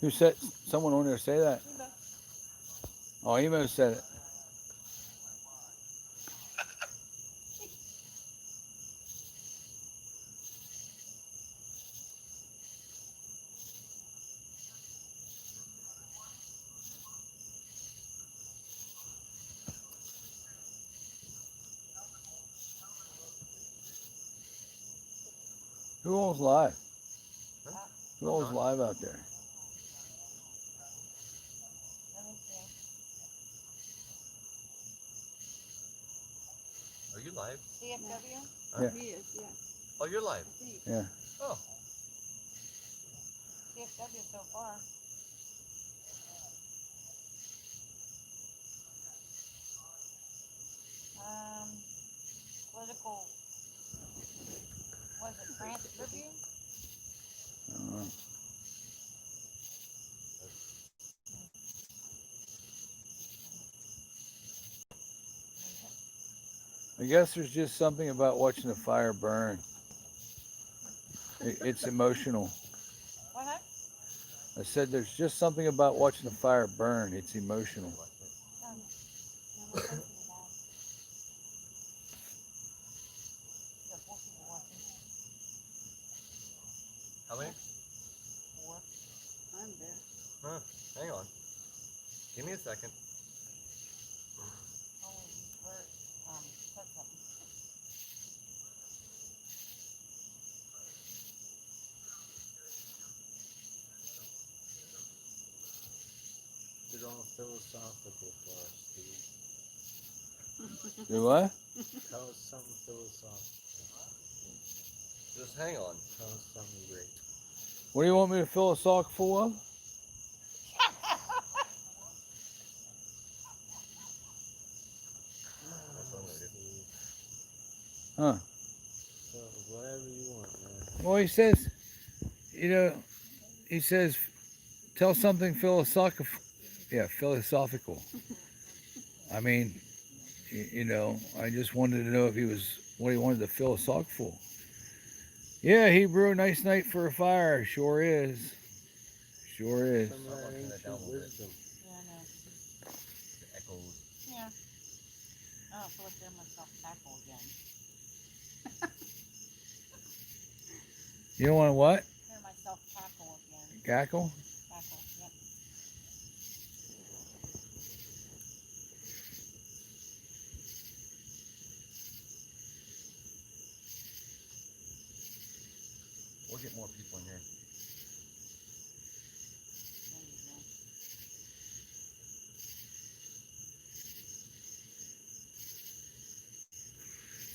Who said, someone on there say that? Oh, Emo said it. Who owns live? Huh? Who owns live out there? Let me see. Are you live? CFW? Yeah. He is, yeah. Oh, you're live. I think. Yeah. Oh, CFW so far. Political, was it France Tribune? Uh, I guess there's just something about watching the fire burn. It's emotional. What happened? I said there's just something about watching the fire burn. It's emotional. Never thinking about it. There are 4 people watching. how many? 4. I'm there. Huh, hang on. Give me a second. Only Bert said something. It's all philosophical for us, Steve. Do what? Tell us something philosophical. Just hang on. Tell us something great. What do you want me to fill a sock full of? That's what I'm gonna do. Steve. Huh? So, whatever you want, man. Well, he says, he says, tell something philosophical. Yeah, philosophical. I mean, I just wanted to know if what he wanted to philosophical. Yeah, Hebrew, nice night for a fire. Sure is. Sure is. Some of I'll that turn that ancient down a little bit. wisdom. Yeah, I know. The echoes. Yeah. I don't feel like hearing myself cackle again. You don't want what? Hear myself cackle again. Gackle? Cackle, yep. We'll get more people in here. There you go.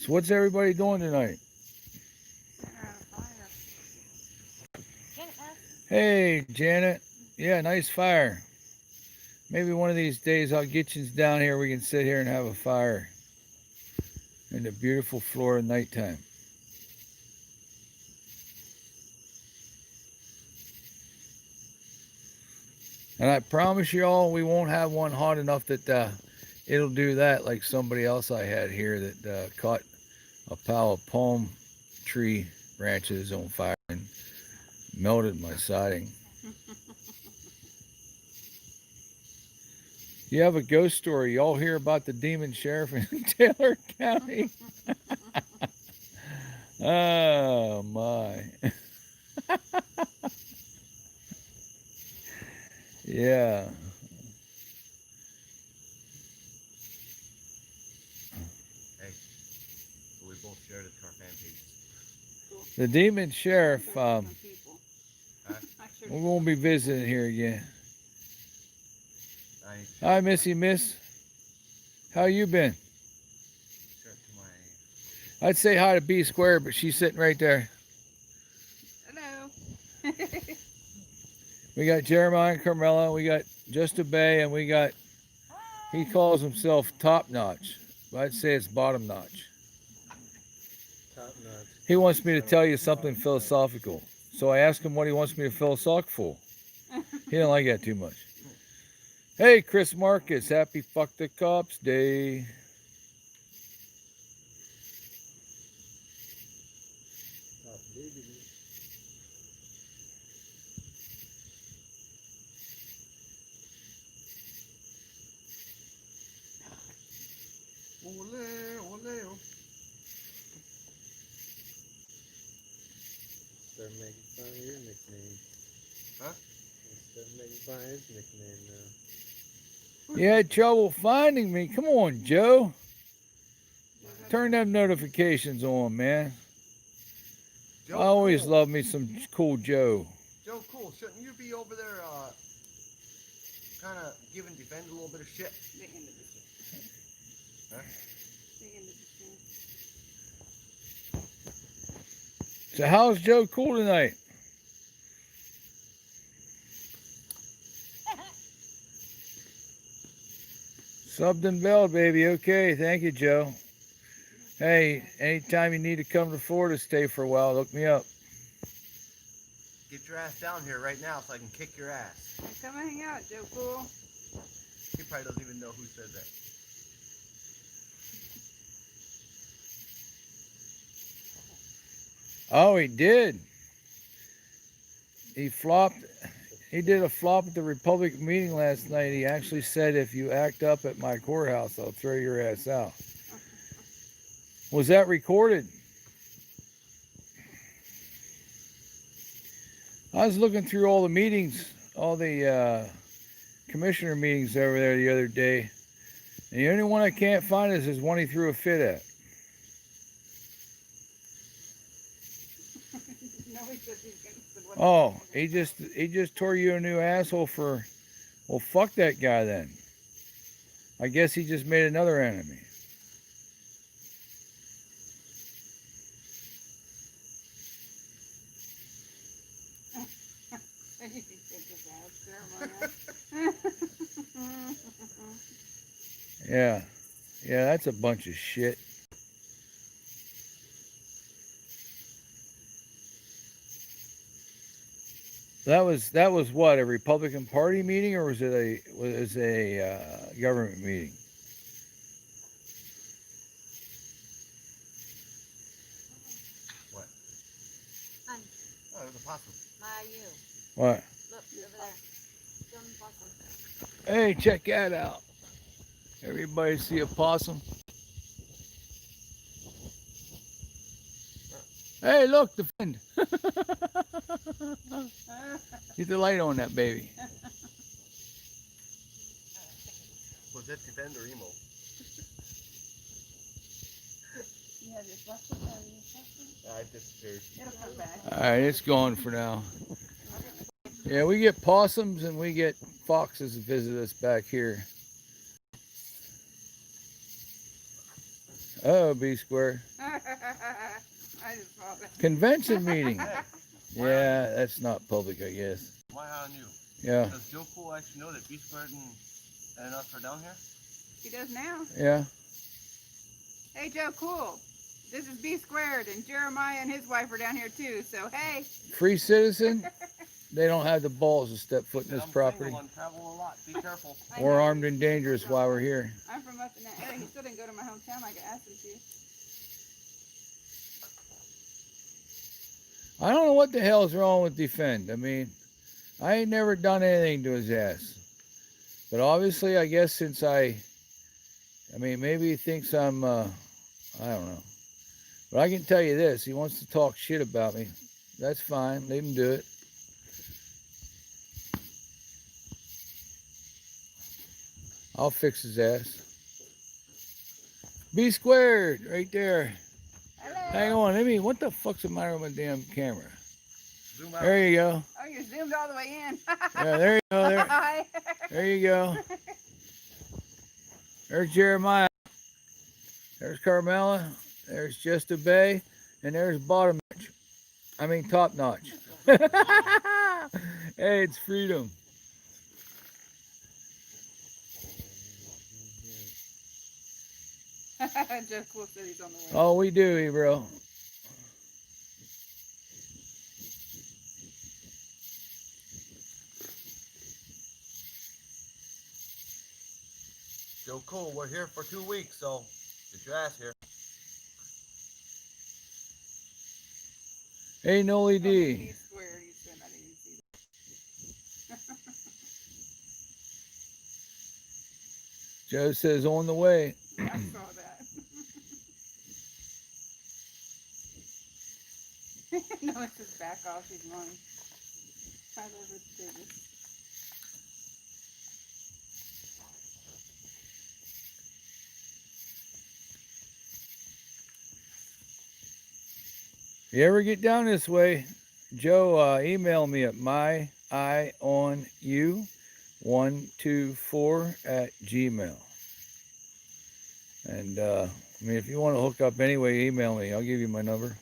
So what's everybody doing tonight? Fire. Janet asked. Hey, Janet. Yeah, nice fire. Maybe one of these days I'll get you down here. We can sit here and have a fire in the beautiful Florida nighttime. And I promise you all, we won't have one hot enough that it'll do that like somebody else I had here that caught a pile of palm tree branches on fire and melted my siding. You have a ghost story. Y'all hear about the demon sheriff in Taylor County? Oh, my. Yeah. Hey, so we both shared it to our fan pages. The demon sheriff, Some people. Huh? I sure we won't be visiting here again. I Hi, Missy Miss. How you been? shared it to my. I'd say hi to B Square, but she's sitting right there. Hello. We got Jeremiah and Carmela. We got Just a Bay, and we got, he calls himself Top Notch. But I'd say it's Bottom Notch. Top notch. He wants me to tell you something philosophical. So I asked him what he wants me to philosophical. He didn't like that too much. Hey, Chris Marcus, happy Fuck the Cops Day. Top diggity. find his nickname now. You had trouble finding me. Come on, Joe. Turn them notifications on, man. Joe I always Cool. love me some cool Joe. Joe Cool, shouldn't you be over there, kind of giving Defend a little bit of shit? The end of the shit. Huh? The end of the shit. So how's Joe Cool tonight? Subbed and belled, baby. Okay, thank you, Joe. Hey, anytime you need to come to Florida, stay for a while. Look me up. Get your ass down here right now so I can kick your ass. Come and hang out, Joe Cool. He probably doesn't even know who said that. Oh, he did. He flopped. He did a flop at the Republican meeting last night. He actually said, if you act up at my courthouse, I'll throw your ass out. Was that recorded? I was looking through all the meetings, all the commissioner meetings over there the other day. And the only one I can't find is his one he threw a fit at. No, he said he's gonna. Said what Oh, he just tore you a new asshole for, well, fuck that guy then. I guess he just made another enemy. You can get his ass there, Maya. Yeah. Yeah, that's a bunch of shit. That was what, a Republican Party meeting, or was it a government meeting? What? Hun, Oh, it was a possum. you. What? Look, over there. Show 'em the possum. Hey, check that out. Everybody see a possum? Hey, look, the friend. Get the light on that baby. Was that Defend or Emo? You have your flashlight? Have your flashlight? I disappeared. It'll come back. All right, it's gone for now. Yeah, we get possums and we get foxes to visit us back here. Oh, B square. I just saw that. Convention meeting. Hey, Yeah, that's not public, I guess. why on you? Yeah, Does Joe Cool actually know that B Squared and us are down here? He does now. yeah. Hey, Joe Cool. This is B Squared, and Jeremiah and his wife are down here too. So hey. Free citizen. They don't have the balls to step foot in this I'm property. single and travel a lot. Be careful. I We're know. armed and dangerous while we're here. I'm from up in that area. He still didn't go to my hometown like I asked him to. I don't know what the hell's wrong with Defend. I mean, I ain't never done anything to his ass. But obviously, I guess since I mean, maybe he thinks I'm, I don't know. But I can tell you this, he wants to talk shit about me. That's fine, leave him do it. I'll fix his ass. B squared, right there. Hello. Hang on, let me, what the fuck's the matter with my damn camera? Zoom out. There you go. Oh, you're zoomed all the way in. Yeah, there you go, there. Hi. There you go. There's Jeremiah. There's Carmela. There's Just a Bay. And there's Bottom Notch. I mean, Top Notch. Hey, it's freedom. Joe Cool said he's on the way. Oh, we do, bro. Joe Cool, we're here for 2 weeks, so get your ass here. Hey, Noli B D. Squared, he said. I didn't see that. Joe says on the way. I saw that. No, it's just back off. She's lying. I love her business. You ever get down this way, Joe, email me at myionu124@gmail. And I mean, if you want to hook up anyway, email me. I'll give you my number.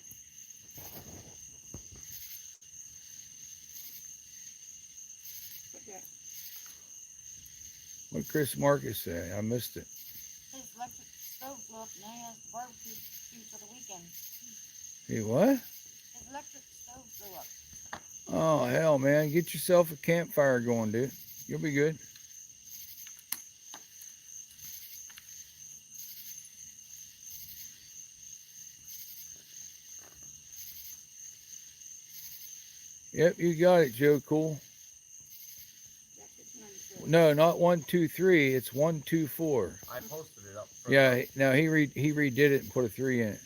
Okay. What Chris Marcus say? I missed it. His electric stove blew up. Now he has the barbecue for the weekend. Hey, what? His electric stove blew up. Oh, hell, man. Get yourself a campfire going, dude. You'll be good. Yep, you got it, Joe. Cool. No, not 123. It's 124. I posted it up. Yeah, no, he redid it and put a 3 in it.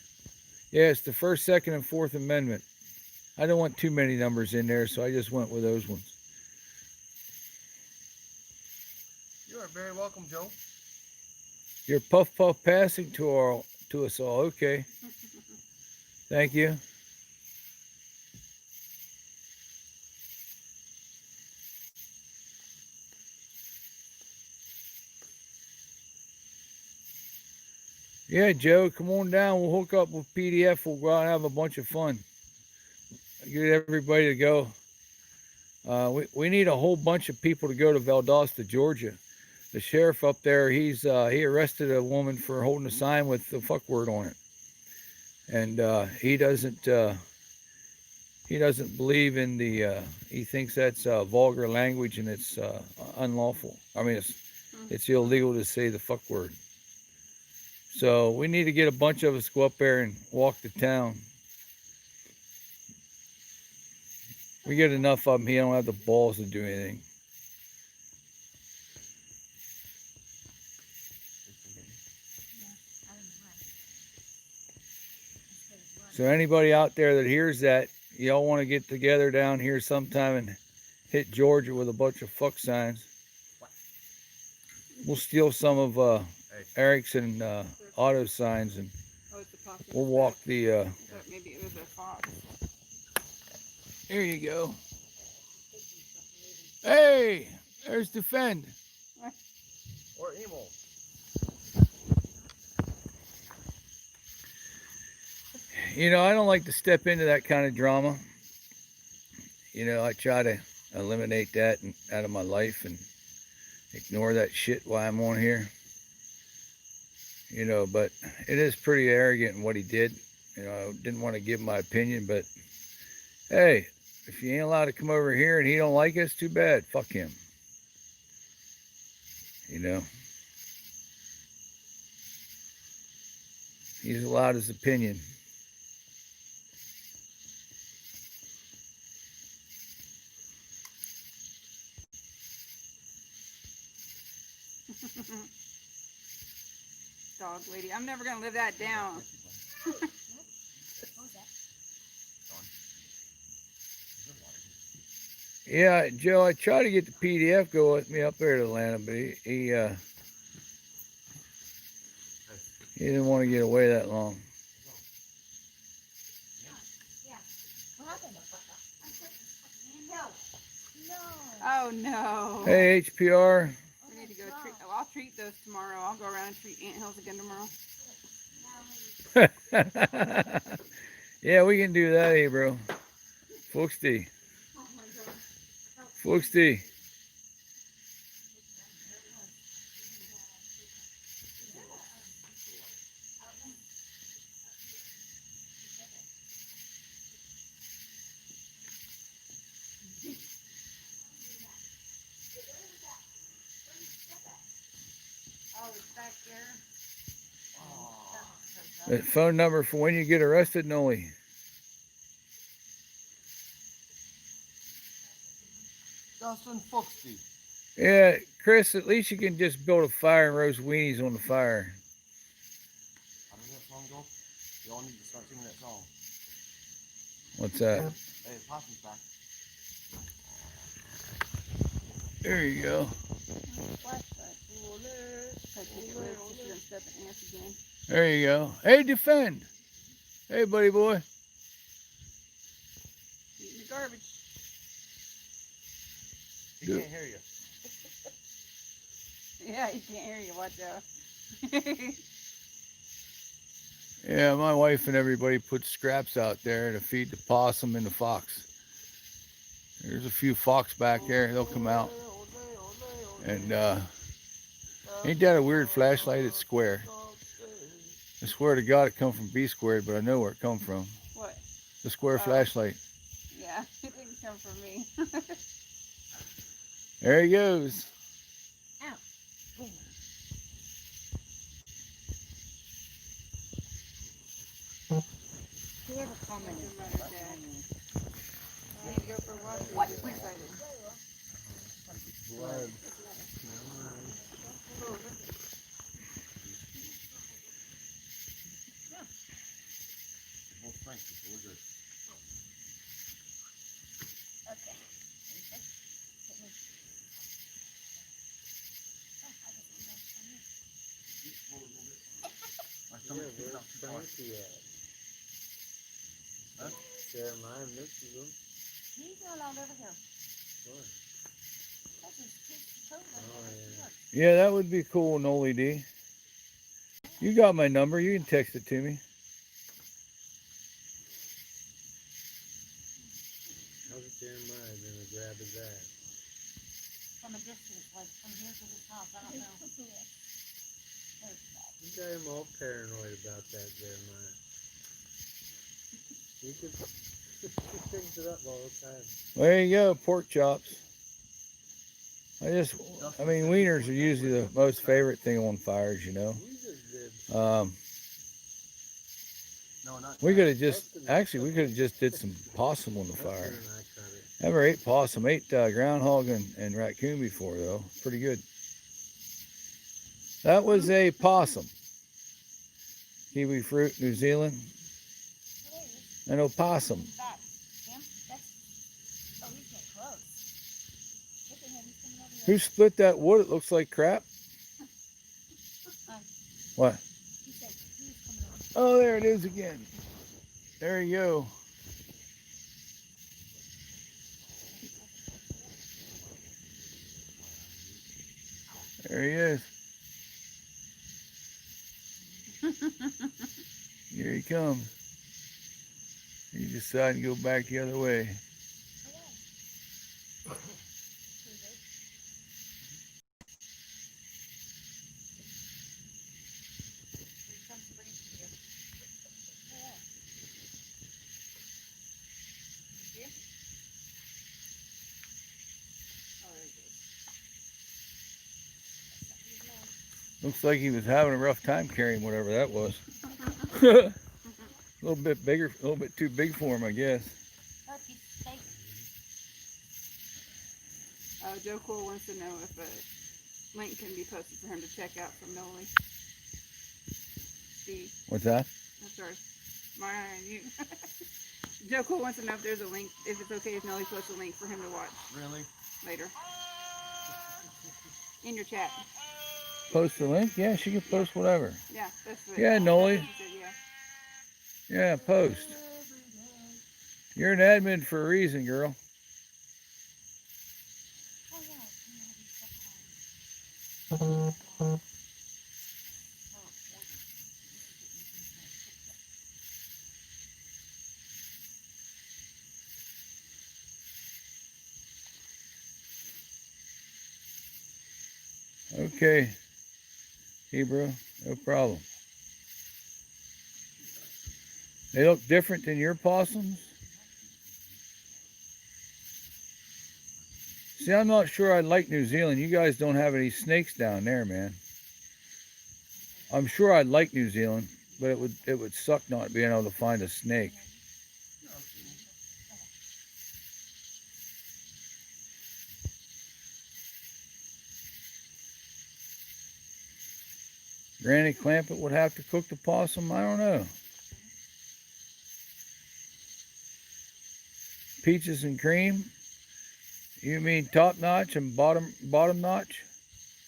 Yeah, it's the First, Second, and Fourth Amendment. I don't want too many numbers in there, so I just went with those ones. You are very welcome, Joe. You're puff passing to us all. Okay. Thank you. Yeah, Joe, come on down. We'll hook up with PDF. We'll go out and have a bunch of fun. Get everybody to go. We need a whole bunch of people to go to Valdosta, Georgia. The sheriff up there, he arrested a woman for holding a sign with the fuck word on it, and he doesn't believe in the. He thinks that's vulgar language and it's unlawful. I mean, it's illegal to say the fuck word. So we need to get a bunch of us go up there and walk the town. We get enough of them. He don't have the balls to do anything. So anybody out there that hears that, y'all want to get together down here sometime and hit Georgia with a bunch of fuck signs. We'll steal some of Eric's and auto signs, and we'll walk the. Maybe it was a fox. Here you go. Hey, there's Defend. Or emo. You know, I don't like to step into that kind of drama. You know, I try to eliminate that out of my life and ignore that shit while I'm on here. You know, but it is pretty arrogant in what he did. You know, I didn't want to give my opinion, but hey, if you ain't allowed to come over here and he don't like us, too bad. Fuck him. You know? He's allowed his opinion. Dog lady. I'm never going to live that down. Yeah, Joe, I tried to get the PDF go with me up there to Atlanta, but he didn't want to get away that long. Oh no. Hey, HPR. We need to go treat. Oh, I'll treat those tomorrow. I'll go around and treat anthills again tomorrow. Yeah, we can do that, hey, bro. Folksty. Folksty. That phone number for when you get arrested, Noli. Dustin Foxty. Yeah, Chris, at least you can just build a fire and roast weenies on the fire. How does that song go? Y'all need to start singing that song. What's that? Hey, the possum's back. There you go. There you go. Hey, Defend. Hey, buddy boy. garbage. He Yeah. can't hear you. Yeah, he can't hear you. Watch out. Yeah, my wife and everybody put scraps out there to feed the possum and the fox. There's a few fox back there. They'll come out. And ain't that a weird flashlight? It's square. I swear to God it come from B squared, but I know where it come from. What? The square flashlight. Yeah, it didn't come from me. There he goes. Ow. Wait a minute. Whoever commented. Need to go for a walk? What? Excited. Blood. Well, thank you. We're good. Okay. My Yeah, stomach's kicking where's up too hard. Frankie at? Huh? Jeremiah misses him. He's no longer over here. What? That's his coat. Oh, Yeah, that would be cool, Noli D. You got my number. You can text it to me. How's Jeremiah gonna grab his ass? From a distance, like from here to his house. I don't know. There's that. You got him all paranoid about that, Jeremiah. You can he picks it up all the time. There you go, pork chops. I mean, wieners are usually the most favorite thing on fires, you know. You just did. No, not We that. could have just did some possum on the Dustin fire. and I cut it. Never ate possum. Ate groundhog and raccoon before, though. Pretty good. That was a possum. Kiwi fruit, New Zealand. An opossum. He's back. Jim, that's. Oh, he's getting close. Look at him. He's coming over Who here. split that wood? It looks like crap. What? He said he was coming over. Oh, there it is again. There you go. There he is. Here he comes. He decided to go back the other way. Looks like he was having a rough time carrying whatever that was. A little bit bigger, a little bit too big for him, I guess. Turkey steak. Joe Cool wants to know if a link can be posted for him to check out from Noli. Steve, What's that? I'm sorry. Mara and you. Joe Cool wants to know if there's a link, if it's okay if Noli posts a link for him to watch Really? later. In your chat. Post the link? Yeah, she can post whatever. Yeah, that's what Yeah, Noli. she said, yeah. Yeah, post. You're an admin for a reason, girl. Oh, yeah. Okay. Hebrew, no problem. They look different than your possums? See, I'm not sure I'd like New Zealand. You guys don't have any snakes down there, man. I'm sure I'd like New Zealand, but it would suck not being able to find a snake. Granny Clampett would have to cook the possum? I don't know. Peaches and cream? You mean top notch and bottom notch?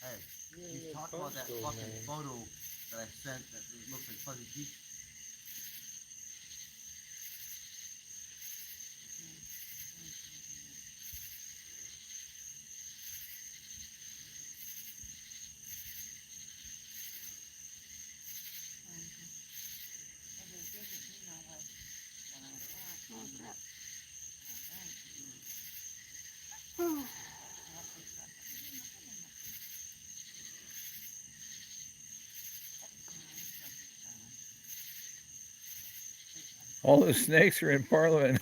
Hey, Yeah, he's yeah, talking about that Costco, fucking man. photo that I sent that looks like Fuzzy Peach. All those snakes are in Parliament.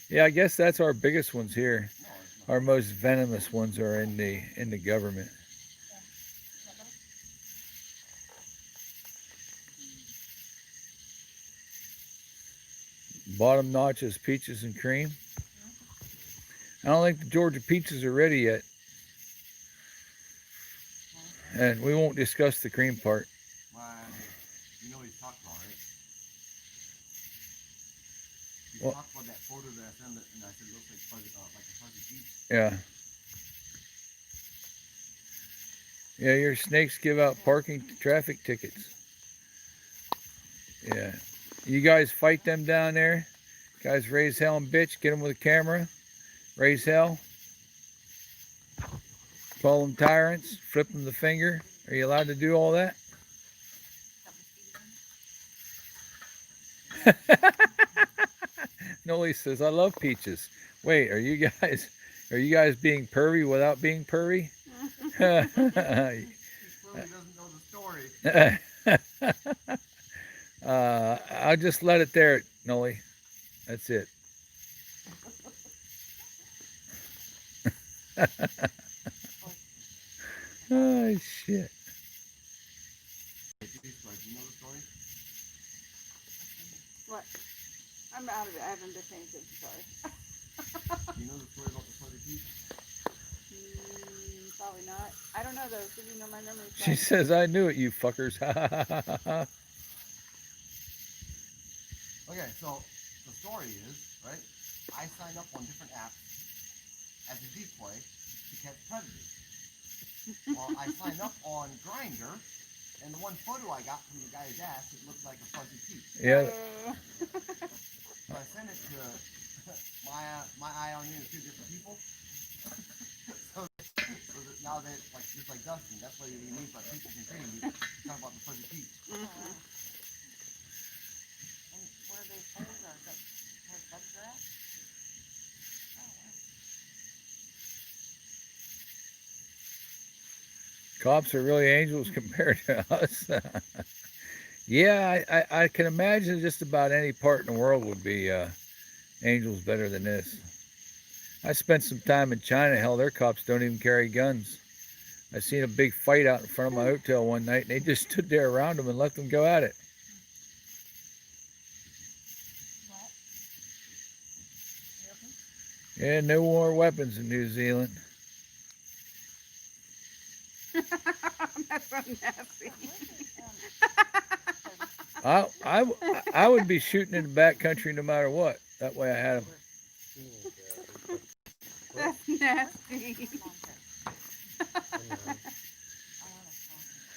Yeah, I guess that's our biggest ones here. No, it's not. Our most venomous ones are in the government. Bottom notch is peaches and cream. I don't think the Georgia peaches are ready yet. And we won't discuss the cream part. Well, you know what he's talking about, right? He's Well- talking about that photo that I sent, and I said it looks like fuzzy, like a fuzzy peach. Yeah. Yeah, your snakes give out parking traffic tickets. Yeah. You guys fight them down there. Guys raise hell and bitch. Get them with a camera. Raise hell. Call them tyrants. Flip them the finger. Are you allowed to do all that? Noli says, I love peaches. Wait, are you guys being pervy without being pervy? He clearly doesn't know the story. I'll just let it there, Noli. That's it. Oh, shit. Do you know the story? What? I'm out of it. I haven't been paying attention. Sorry. Do you know the story about the fuzzy peach? Probably not. I don't know those. Did you know my memory? She says, I knew it, you fuckers. Okay, so the story is, right? I signed up on different apps as a decoy to catch predators. Well, I signed up on Grindr, and the one photo I got from the guy's ass, it looked like a fuzzy peach. Yeah. So I sent it to my eye on you and two different people. so that now they like just like Dustin, that's what you mean by peaches and cream. You talk about the fuzzy peach. And where they holes are, where bugs are at? Oh, wow. Cops are really angels compared to us. Yeah, I can imagine just about any part in the world would be angels better than this. I spent some time in China. Hell, their cops don't even carry guns. I seen a big fight out in front of my hotel one night, and they just stood there around them and let them go at it. What? Yeah, no more weapons in New Zealand. That's so nasty. I would be shooting in the back country no matter what. That way I had them. That's nasty.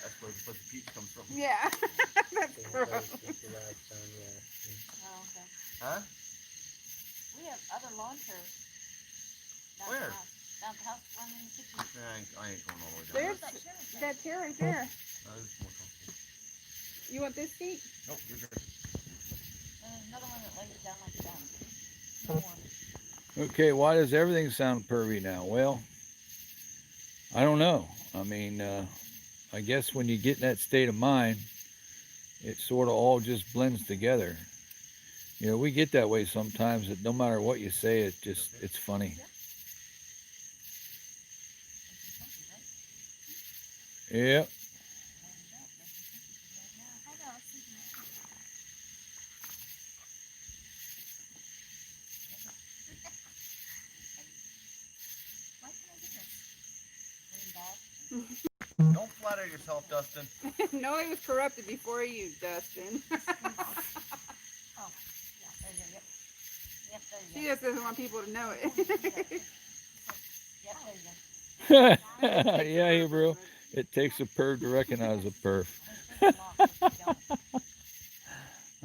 That's where the fuzzy peach comes from. Yeah. That's gross. Oh, okay. Huh? We have other lawn chairs. Down Where? The house. Down at the house, running in the kitchen. I ain't going all the way down There's That chair is that chair right there. there. No, this is more comfortable. You want this seat? Nope, you're good. There's another one that lays down like that. No one. Okay, why does everything sound pervy now? Well, I don't know. I mean, I guess when you get in that state of mind, it sort of all just blends together. You know, we get that way sometimes that no matter what you say, it's funny. Yep. Don't flatter yourself, Dustin. No, he was corrupted before you, Dustin. Oh, yeah, there you go. Yep, there you go. She just doesn't want people to know it. Yep, there you go. Yeah, Hebrew. It takes a perv to recognize a perv.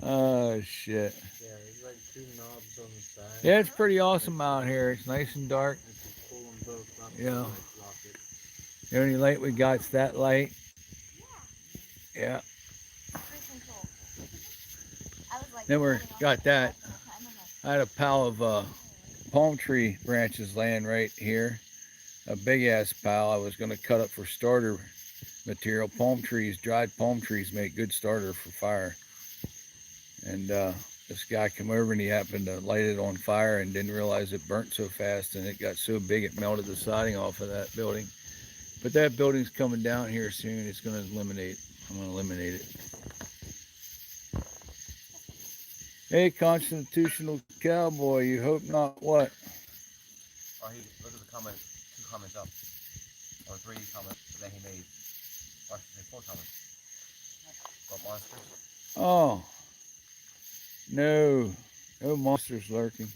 Oh, shit. Yeah, there's like two knobs on the side. Yeah, it's pretty awesome out here. It's nice and dark. You can pull them both up Yeah. and like lock it. The only light we got's that light. Yeah. Then we got that. I had a pile of palm tree branches laying right here. A big ass pile I was going to cut up for starter material. Palm trees, dried palm trees make good starter for fire. And this guy came over and he happened to light it on fire and didn't realize it burnt so fast, and it got so big it melted the siding off of that building. But that building's coming down here soon. It's going to eliminate. I'm going to eliminate it. Hey, constitutional cowboy, you hope not what? Oh, he look at the comment, 2 comments up, or 3 comments that he made. Or I should say 4 comments. About monsters. Oh, no, no monsters lurking.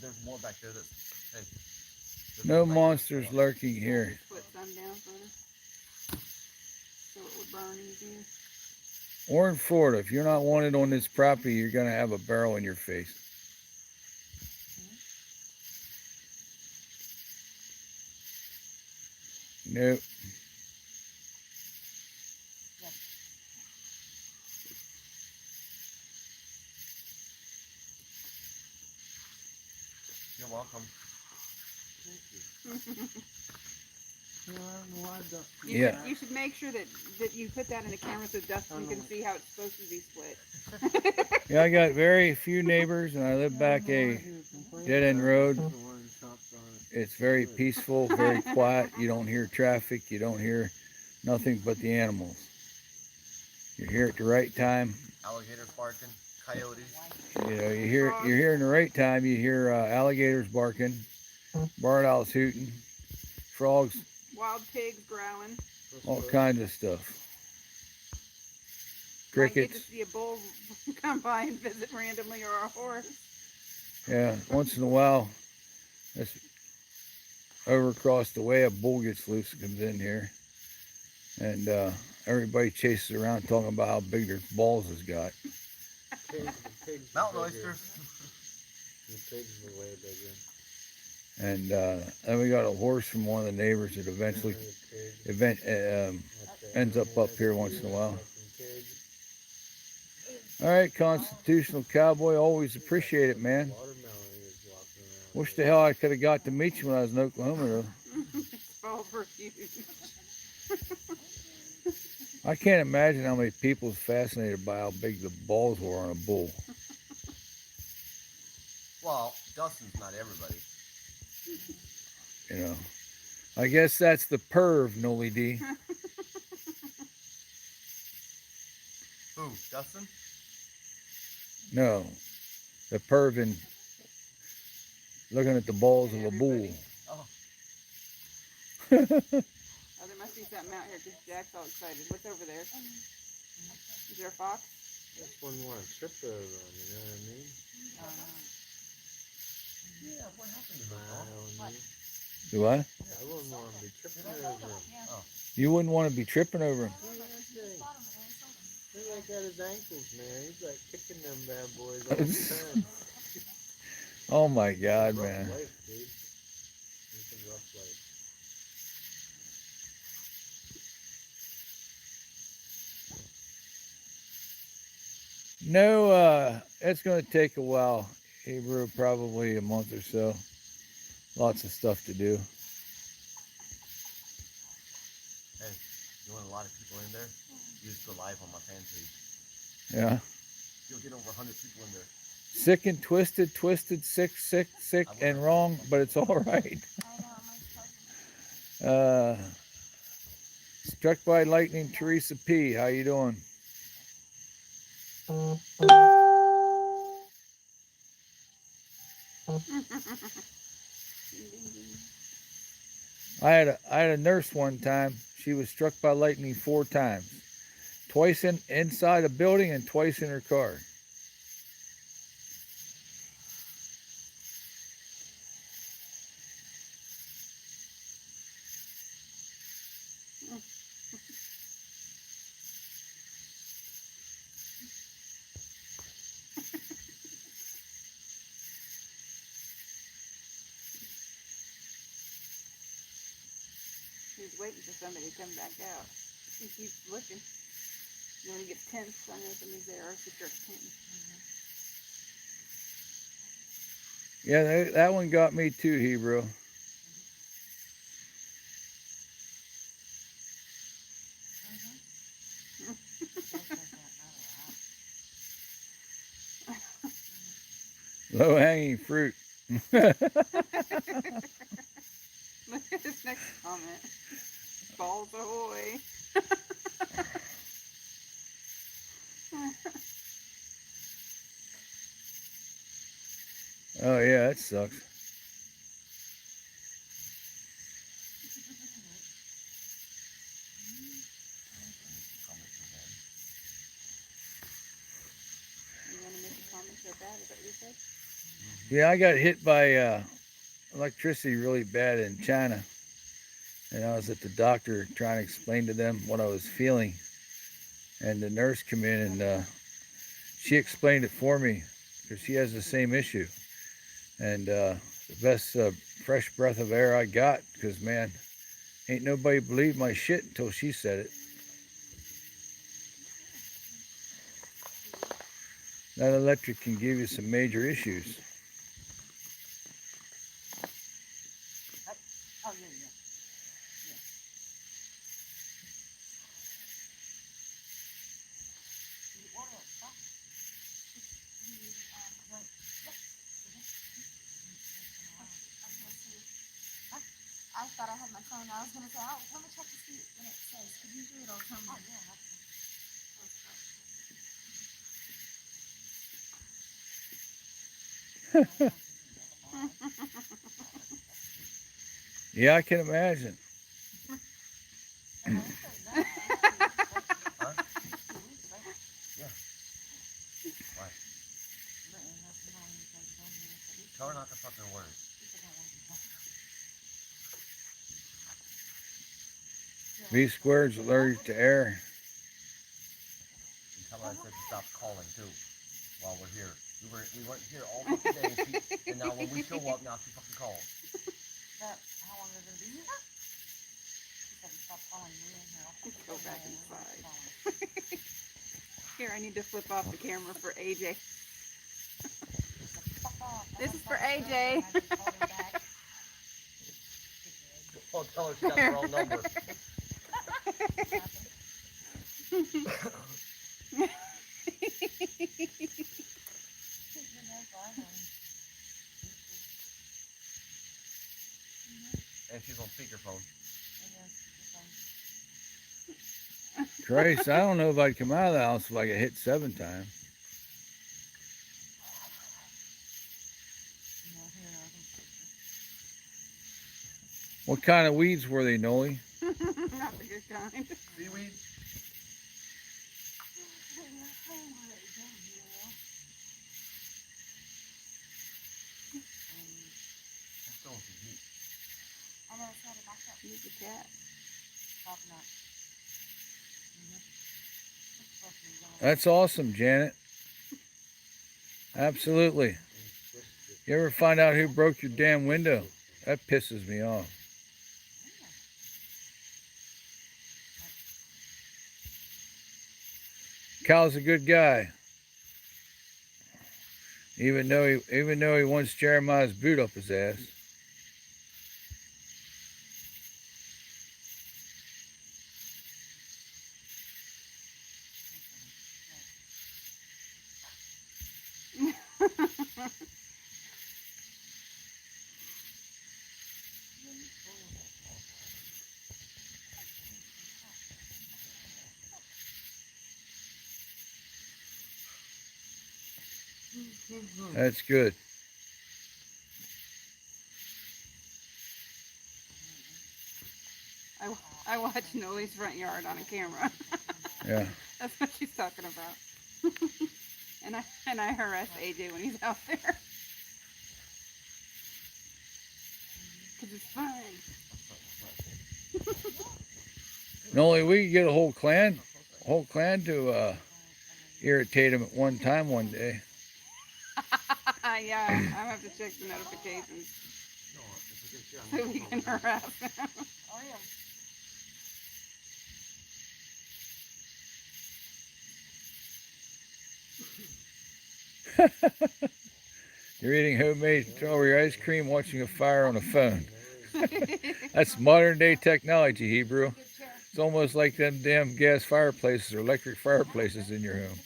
There's more back there. Hey, there's No more back monsters there. lurking here. Put some down further. So it would burn easier. Or in Florida, if you're not wanted on this property, you're going to have a barrel in your face. Nope. You're welcome. Yeah. You should make sure that you put that in the camera so Dustin can see how it's supposed to be split. Yeah, I got very few neighbors, and I live back a dead-end road. It's very peaceful, very quiet. You don't hear traffic. You don't hear nothing but the animals. You hear it the right time. Alligators barking, coyotes. You know, you're hearing the right time. You hear alligators barking, barred owls hooting, frogs, Wild pigs growling. all kinds of stuff. Might get to Crickets. see a bull come by and visit randomly, or a horse. Yeah, once in a while, that's over across the way, a bull gets loose and comes in here. And everybody chases around talking about how big their balls has got. Mountain oysters. The pigs are way bigger. And then we got a horse from one of the neighbors that eventually ends up here once in a while. All right, constitutional cowboy, always appreciate it, man. Wish the hell I could have got to meet you when I was in Oklahoma, though. Balls were huge. I can't imagine how many people is fascinated by how big the balls were on a bull. Well, Dustin's not everybody. You know, I guess that's the perv, Noli D. Who, Dustin? No, the perv in looking at the balls of a bull. Oh. Oh, there must be something out here because Jack's all excited. What's over there? Is there a fox? This one want to trip over him, you know what I mean? Yeah, what happened to him? Smile on you. Do I? I wouldn't want to be tripping over him. You wouldn't want to be tripping over him. Look at his ankles, man. He's like kicking them bad boys all the time. Oh my God, Rough man. life, dude. It's a rough life. No, it's going to take a while. Hebrew, probably a month or so. Lots of stuff to do. Hey, you want a lot of people in there? You just go live on my fan page. Yeah. You'll get over 100 people in there. Sick and twisted, sick and wrong, but it's all right. Struck by lightning, Teresa P. How you doing? I had a nurse one time. She was struck by lightning 4 times. Twice inside a building and twice in her car. He's waiting for somebody to come back out. He keeps looking. Then he gets tense. I know somebody's there. Or he starts tense. Yeah, that one got me too, Hebrew. Low hanging fruit. Look at his next comment. Balls ahoy. Oh yeah, that sucks. You want to make a comment so bad? Is that what you said? Yeah, I got hit by electricity really bad in China. And I was at the doctor trying to explain to them what I was feeling. And the nurse came in and she explained it for me because she has the same issue. And the best fresh breath of air I got, because man, ain't nobody believed my shit until she said it. That electric can give you some major issues. Oh, yeah, yeah. You order it, huh? Right. Yep. I thought I had my phone. I was going to say, oh, let me check to see what it says. Because usually it'll tell me. Oh, yeah, Yeah, I can imagine. Huh? Yeah. Why? Tell her not to fucking worry. V squared's allergic to air. And tell her I said to stop calling too while we're here. We weren't here all fucking day, and now when we show up, now she fucking calls. But how long are they going to be here? She said, stop calling me in here. Go back inside. Here, I need to flip off the camera for AJ. This is for AJ. Oh, tell her she got the wrong number. And she's on speakerphone. Christ, I don't know if I'd come out of the house if I got hit 7 times. What kind of weeds were they, Noli? Not the good kind. Seaweed? I'm still in some heat. I know it's not a back up. Use the cat. Coconut. That's awesome, Janet. Absolutely. You ever find out who broke your damn window? That pisses me off. Cal's a good guy. Even though he wants Jeremiah's boot up his ass. That's good. I watched Noli's front yard on a camera. Yeah. That's what she's talking about. and I harass AJ when he's out there. Cause it's fun. Noli, we could get a whole clan to irritate him at one time one day. Yeah, I'm gonna have to check the notifications so we can harass him. Oh, yeah. You're eating homemade strawberry ice cream, watching a fire on a phone. That's modern day technology, Hebrew. It's almost like them damn gas fireplaces or electric fireplaces in your home.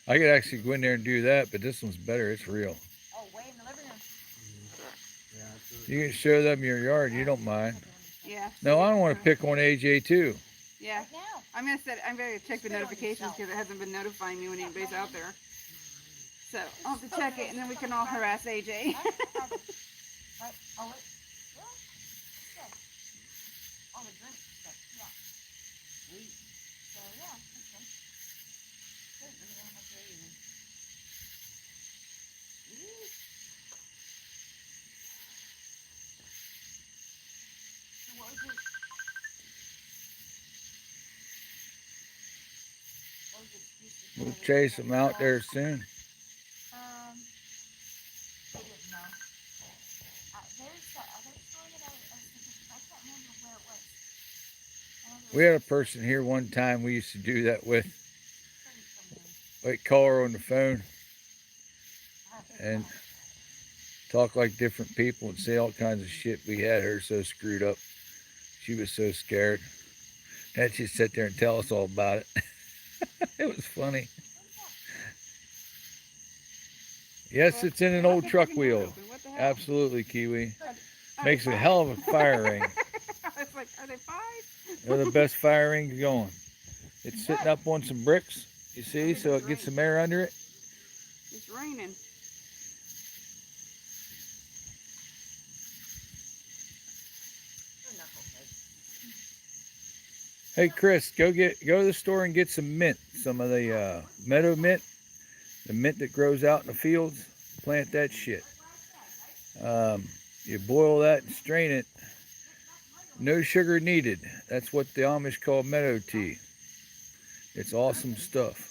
I could actually go in there and do that, but this one's better. It's real. Oh, way in the You can show them your yard. You don't mind. Yeah. No, I don't want to pick on AJ too. Yeah. Right now. I'm gonna check the Spit on notifications yourself. because it hasn't been notifying me when anybody's out there. So I'll have to check it, and then we can all harass AJ. Right? Right? Oh, wait. Yeah. It's good. All the drink stuff. Yeah. Sweet. So, yeah, that's good. Good. Let me know how much you're eating. Sweet. So what was it? What was the excuse for We'll doing it? chase them out there soon. They didn't know. There's that other story that I was thinking, I can't remember where it was. I know there We had a was person here one time we used to do that with. pretty familiar. Like call her on the phone I have to and find talk like different people and say all kinds of shit. We had her so screwed up. She was so scared. And she'd sit there and tell us all about it. It was funny. Yes, it's in an old truck wheel. What the hell? Absolutely, Kiwi. Are Makes they a five? hell of a fire ring. I was like, are they 5? They're the best fire rings going. It's sitting up on some bricks, you see, so it gets some air under it. It's raining. Hey Chris, go to the store and get some mint, some of the meadow mint, the mint that grows out in the fields. Plant that shit. You boil that and strain it. No sugar needed. That's what the Amish call meadow tea. It's awesome stuff.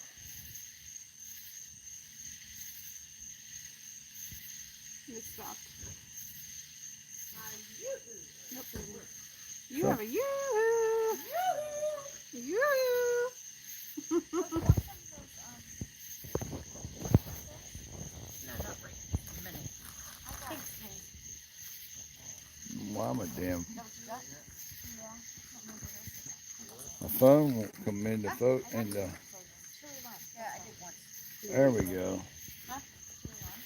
It stopped. Nope, it didn't. You have a yoo-hoo! Yoo-hoo! No, not right. A minute. Thanks, James. Well, I'm a damn. Is that what you got? Yeah. I can't remember this. My phone won't come in the vote and Chili lime. Yeah, I did once. there we go. Huh? Chili lime.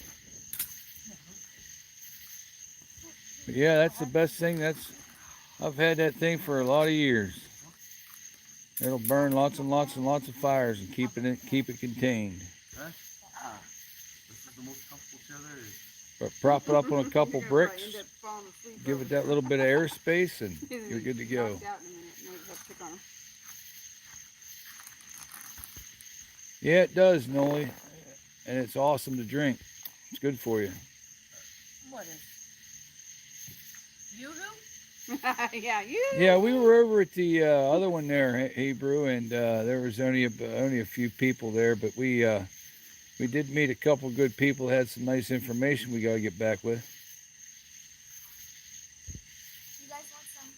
But yeah, that's the best thing. I've had that thing for a lot of years. It'll burn lots and lots and lots of fires and keep it contained. This is the most comfortable chair there is. But prop it up on a couple You're gonna probably bricks, end up falling asleep give over it that little bit of airspace, and there. you're good to He's go. knocked out in a minute. Maybe we'll have to check on him. Yeah, it does, Noli, and it's awesome to drink. It's good for you. What is? Yoo-hoo? Yeah, you. Yeah, we were over at the other one there, Hebrew, and there was only a few people there, but we did meet a couple good people. Had some nice information we got to get back with. You guys want some?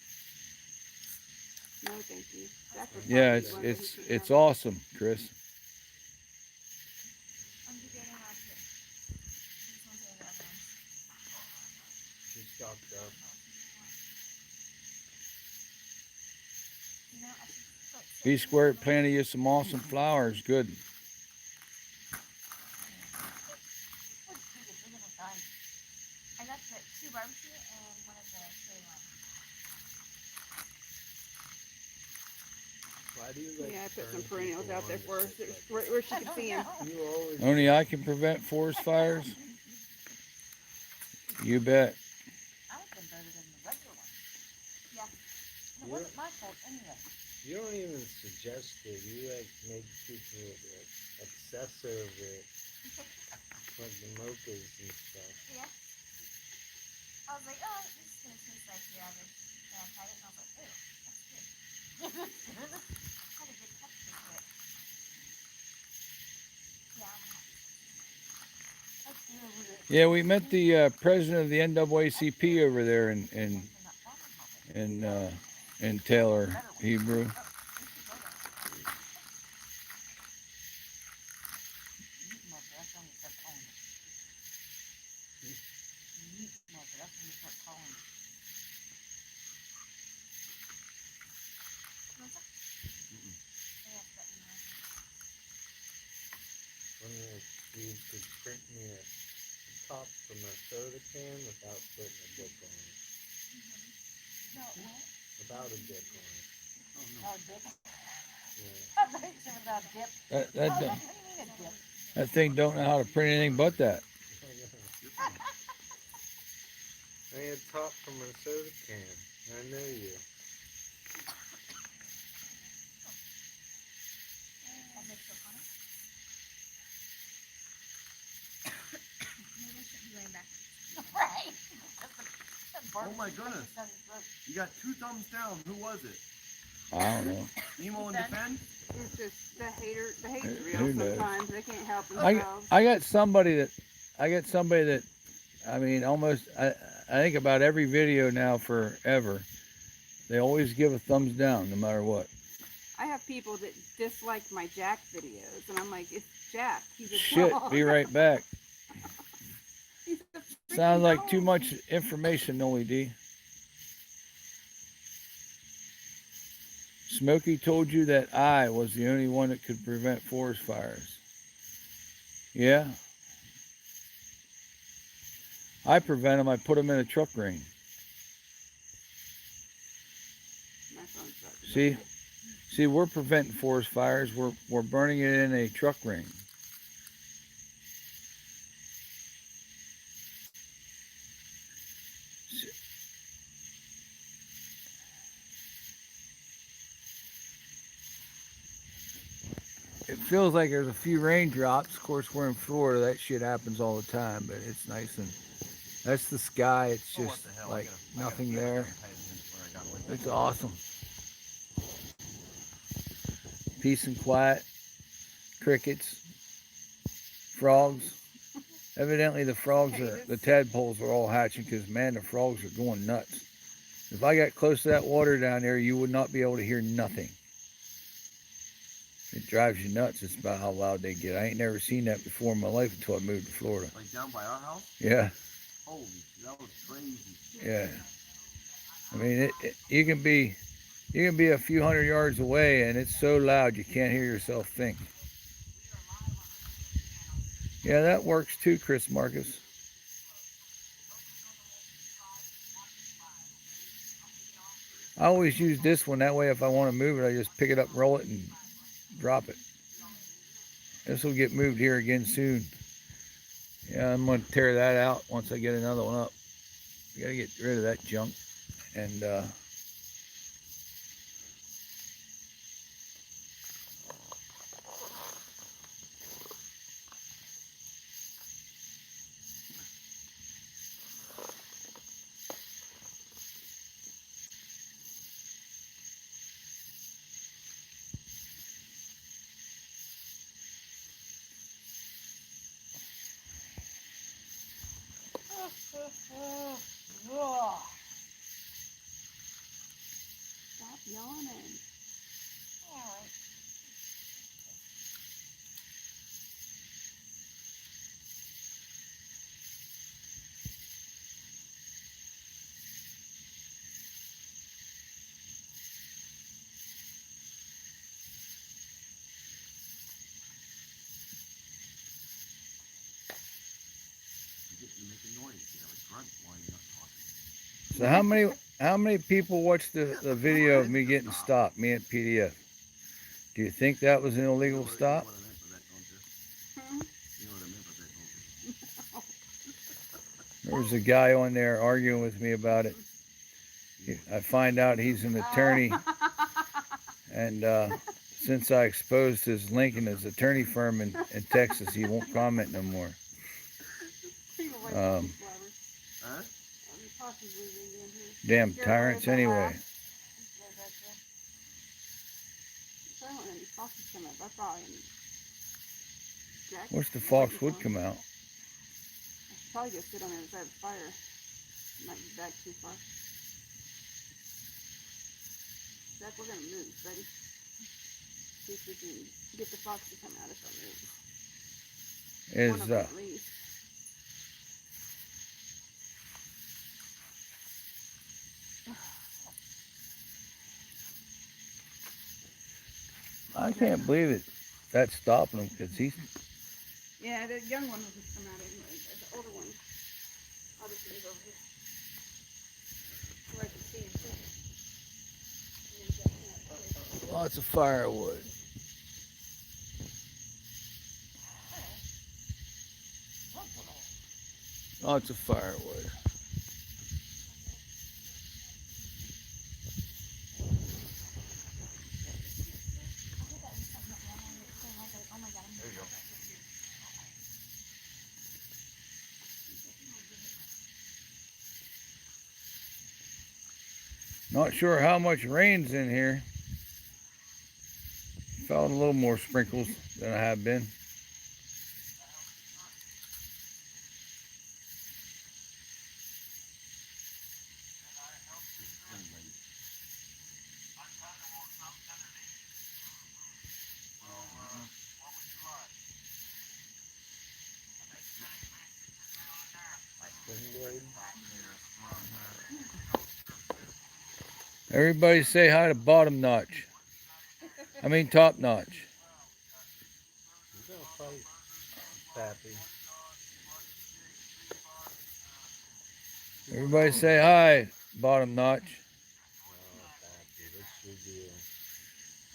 No, thank you. That's what Yeah, Bobby wanted. He can't it's have awesome, Chris. I'm getting out here. These ones are the other ones. She's stocked up. You know, I should put B Squared planted you some awesome flowers. Good. Two different kinds. I got the 2 barbecue and one of the chili lime. Why do you it. like Yeah, I put some turn perennials people out there on for her, to shit like where she can see them. that? You always Only I can prevent forest fires. You bet. I like them better than the regular ones. Yeah. And it Yeah. wasn't my fault anyway. you don't even suggest it. You like make people like obsess over it. Like the mochas and stuff. Yeah. I was like, oh, this is gonna taste like the average. And I tried it and I was like, ew, that's good. Had a good texture to it. Yeah, I'm happy. Let's do a little Yeah, we met the president of the NAACP over there in Taylor, Hebrew. Wonder if you could print me a top for my soda can without putting a dip on it. No, what? Without a dip on it. Oh, dip. Yeah. I thought you said without dip. That Oh, what do don't- you mean a dip? that thing don't know how to print anything but that. I had top from a soda can. I know you. I'll make some honey. Maybe I shouldn't be laying back. Right. Oh my goodness. You got 2 thumbs down. Who was it? I don't know. Emo and Defend? It's just the hate's Who real knows? sometimes. They can't help I themselves. got somebody that I mean, almost I think about every video now forever. They always give a thumbs down no matter what. I have people that dislike my Jack videos, and I'm like, it's Jack. He's a Shit, dog. be right back. He's a freaking Sounds like dog. too much information, Noli D. Smokey told you that I was the only one that could prevent forest fires. Yeah? I prevent them. I put them in a truck ring. My phone's about to See? die. See, we're preventing forest fires. We're burning it in a truck ring. It feels like there's a few raindrops. Of course, we're in Florida. That shit happens all the time, but it's nice and that's the sky. It's Oh, what just the hell? like I gotta nothing pay there. attention where I got my It's awesome. Peace and quiet. Crickets. Frogs. Evidently the the tadpoles are all hatching because, man, the frogs are going nuts. If I got close to that water down there, you would not be able to hear nothing. It drives you nuts. It's about how loud they get. I ain't never seen that before in my life until I moved to Florida. Like down by our house? Yeah, Holy, that was crazy. yeah. I mean, you can be a few hundred yards away, and it's so loud you can't hear yourself think. Yeah, that works too, Chris Marcus. I always use this one. That way, if I want to move it, I just pick it up, roll it, and drop it. This will get moved here again soon. Yeah, I'm going to tear that out once I get another one up. You got to get rid of that junk. And, Stop yawning. Alright. You make a noise. You have a grunt while you're not talking. so how many people watched the video of me getting stopped, me at PDF? Do you think that was an illegal stop? You know what I meant by that, don't you? Hmm? You know what I meant by that, don't you? There was a guy on there arguing with me about it. I find out he's an attorney, and since I exposed his link in his attorney firm in Texas, he won't comment no more. People like Um, flowers. Huh? The possums leaving in here. Damn Scared tyrants away the anyway. house. So I don't want any foxes come up. I thought Jack. Wish the fox would come out. I should probably go sit on the other side of the fire. Might be back too far. Jack, we're gonna move, buddy. See if we can get the fox to come out if I move. One Is of them at least. I can't believe it. That's stopping him because he's. Yeah, the young one will just come out anyway. The older one. I'll just move over here. Where I can see him too. And then get that. Lots of firewood. Lots of firewood. There you go. Not sure how much rain's in here. Felt a little more sprinkles than I have been. Everybody say hi to Bottom Notch. I mean Top Notch. He's gonna fight, Pappy. Everybody say hi, Bottom Notch. Oh, Pappy, what's your deal?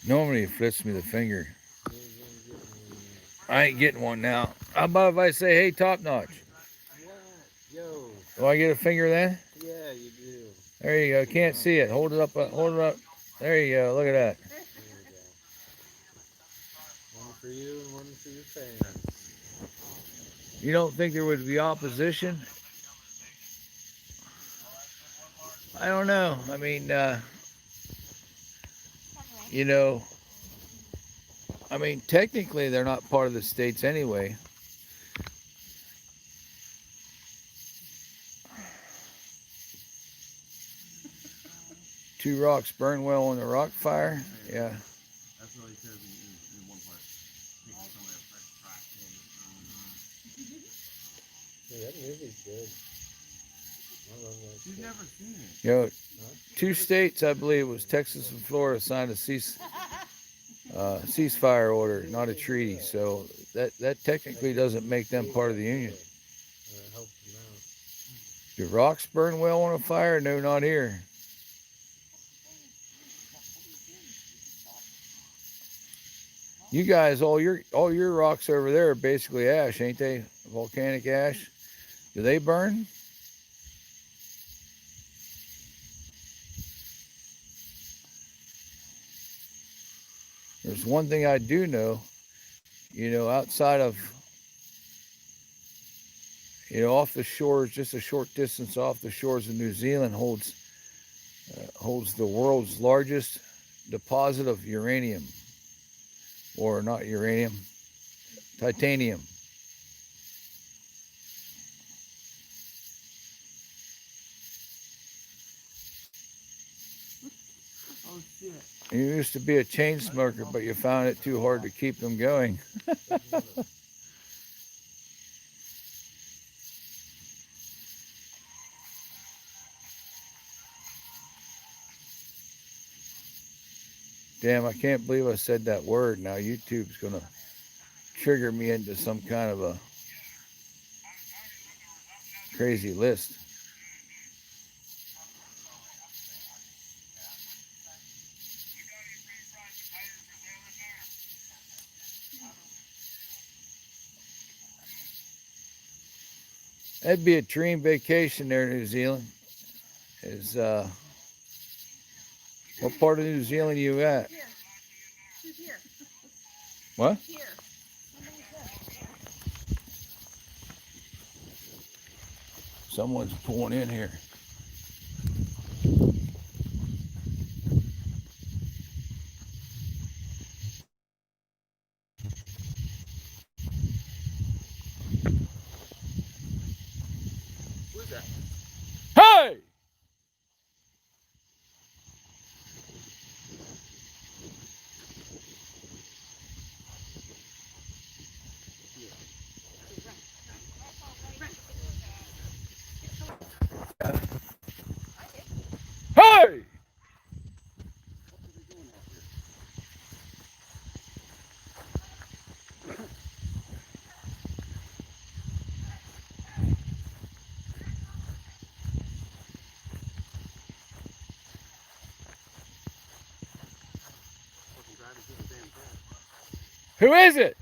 Normally he flips me the finger. You ain't gonna get me. I ain't getting one now. How about if I say, hey, Top Notch? What? Yo. Do I get a finger then? Yeah, you do. There you go. Can't see it. Hold it up. Hold it up. There you go. Look at that. There you go. One for you and one for your fans. You don't think there would be opposition? I don't know. I mean, you know, I mean, technically they're not part of the states anyway. Two rocks burn well in the rock fire. Yeah. That's what he says in one part. Taking some of that fresh track in. Yeah, that movie's good. I love that You've shit. never seen it. You know, Huh? two states, I believe it was Texas and Florida, signed a ceasefire order, not a treaty. So that technically doesn't make them part of the union. Help them out. Do rocks burn well on a fire? No, not here. You guys, all your rocks over there are basically ash, ain't they? Volcanic ash. Do they burn? There's one thing I do know, you know, outside of, you know, off the shores, just a short distance off the shores of New Zealand holds the world's largest deposit of uranium, or not uranium, titanium. Oh shit. You used to be a chain smoker, but you found it too hard to keep them going. Damn, I can't believe I said that word. Now YouTube's gonna trigger me into some kind of a crazy list. That'd be a dream vacation there in New Zealand. What part of New Zealand are you at? Here. Who's here? What? Here. Someone's pulling in here. Who's that? Hey! Hey! Who is it?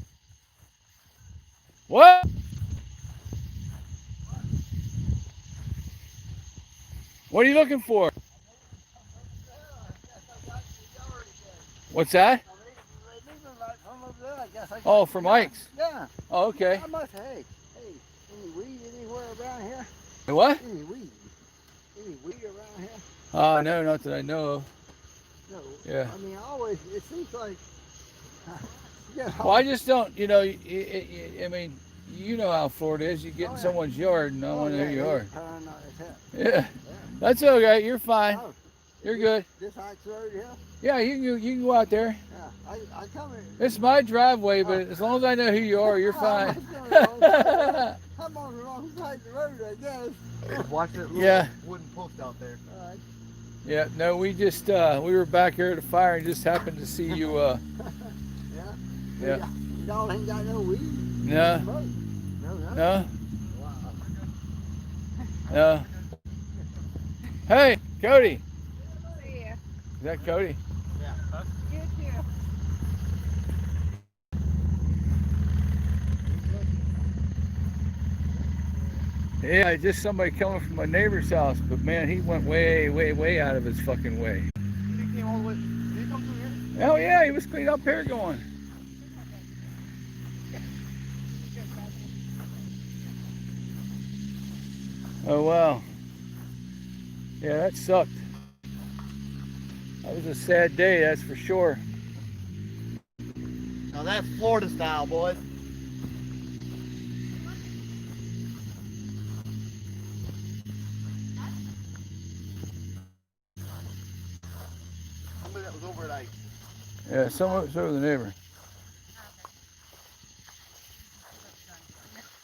What? What are you looking for? What's that? Oh, from Mike's. Yeah. Oh, okay. How much? Hey, any weed anywhere around here? What? Any weed? Any weed around here? No, not that I know of. No. Yeah. I mean, always, it seems like, yeah. Well, I just don't, you know, I mean, you know how Florida is. You get in someone's yard and I want to know who you are. Paranoid as hell. Yeah. That's okay. You're fine. Oh, You're good. This Heights Road here? Yeah, you can go out there. Yeah. I come here. It's my driveway, but as long as I know who you are, you're fine. I'm on the wrong side of the road, I guess. Watch that little Yeah. wooden post out there. All right. Yeah, no, we just, we were back here at the fire and just happened to see you, Yeah. Yeah. Y'all ain't got no weed? No. No. No, Wow. no. Hey, Cody. See ya. Is that Cody? You too. Yeah, just somebody coming from my neighbor's house, but man, he went way, way, way out of his fucking way. He came all the way. Did he come through here? Oh yeah, he was clean up here going. Oh wow. Yeah, that sucked. That was a sad day, that's for sure. Now that's Florida style, boys. Somebody that was over at Ike. Yeah, someone over the neighbor.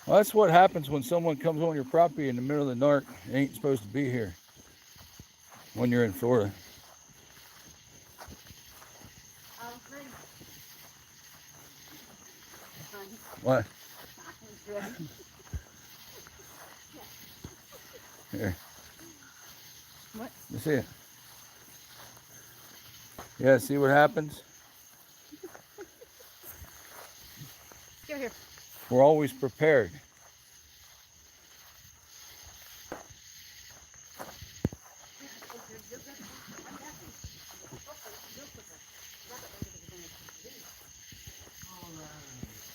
Well, that's what happens when someone comes on your property in the middle of the dark. They ain't supposed to be here when you're in Florida. What? Here. What? You see it? Yeah, see what happens? Get here. We're always prepared.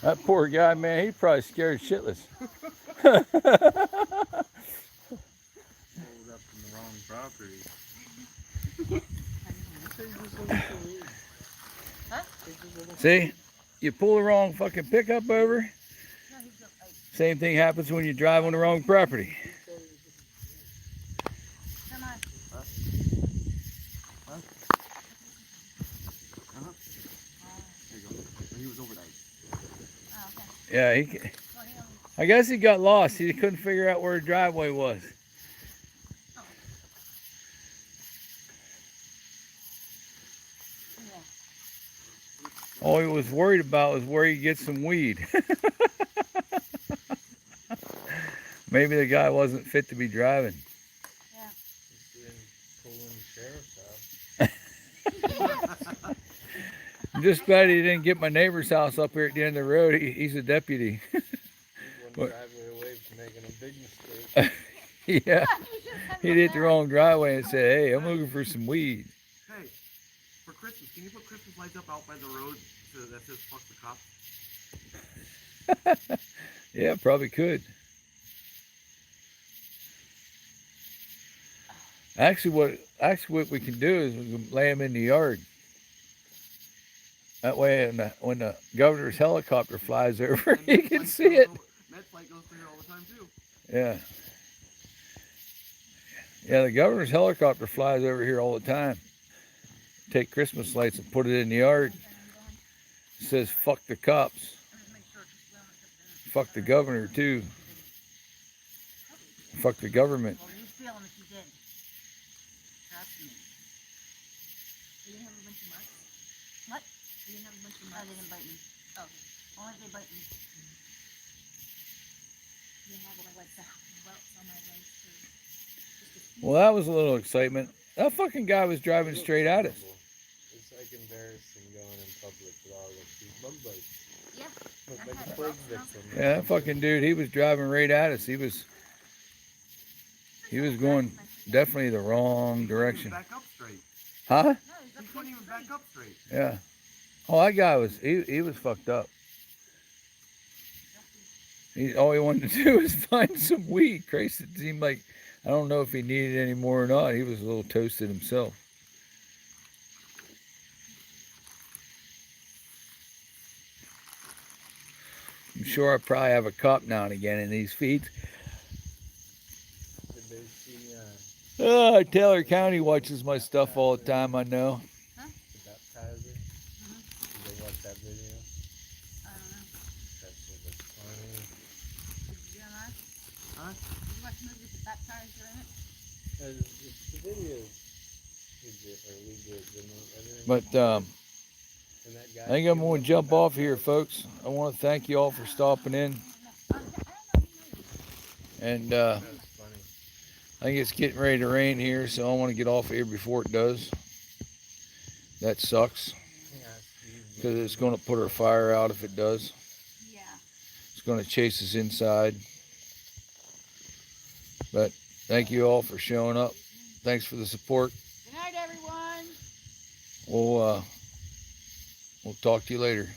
That poor guy, man, he probably scared shitless. Pulled up in the wrong property. See, you pull the wrong fucking pickup over. Same thing happens when you drive on the wrong property. Come on. There you go. He was over at Ike. Oh, okay. Yeah, I guess he got lost. He couldn't figure out where the driveway was. Yeah. All he was worried about was where he could get some weed. Maybe the guy wasn't fit to be driving. He's been pulling the sheriff's out. I'm just glad he didn't get my neighbor's house up here at the end of the road. He's a deputy. One driveway away from making a big mistake. Yeah, he hit the wrong driveway and said, "Hey, I'm looking for some weed." Hey, for Christmas, can you put Christmas lights up out by the road so that says "fuck the cops"? Yeah, probably could. Actually, what we can do is we can lay them in the yard. That way, when the governor's helicopter flies over, you can see it. Med flight goes through here all the time too. Yeah. Yeah, the governor's helicopter flies over here all the time. Take Christmas lights and put it in the yard. It says, "Fuck the cops." Fuck the governor, too. Fuck the government. Well, you feel them if you did. Trust me. You didn't have a bunch of marks? What? You didn't have a bunch of marks? Oh, they didn't bite me. Oh, only if they bite me. You have one of like the welts on my legs too. Well, that was a little excitement. That fucking guy was driving straight at us. It's like embarrassing going in public with all of these bug bites. Yeah. Looked I like had a plague both of victim. Yeah, that fucking dude, he was driving right at us. He was going definitely the wrong direction. Back up straight. Huh? No, He couldn't even back up straight. Yeah. Oh, that guy was, he was fucked up. All he wanted to do was find some weed. Christ, it seemed like, I don't know if he needed any more or not. He was a little toasted himself. I'm sure I probably have a cop now and again in these feeds. Did they see Taylor County watches my stuff all the time, I know. the baptizer? Did they watch that video? I don't know. That shit was funny. Did you realize? Huh? Did you watch the movie with the baptizer in it? The video we did, But and that guy I think I'm going to jump off here, folks. I want to thank you all for stopping in. And That was funny. I think it's getting ready to rain here, so I want to get off here before it does. That sucks, Yeah, because it's going to put our fire out if it does. Yeah. It's going to chase us inside. But thank you all for showing up. Thanks for the support. Good night, everyone. We'll talk to you later.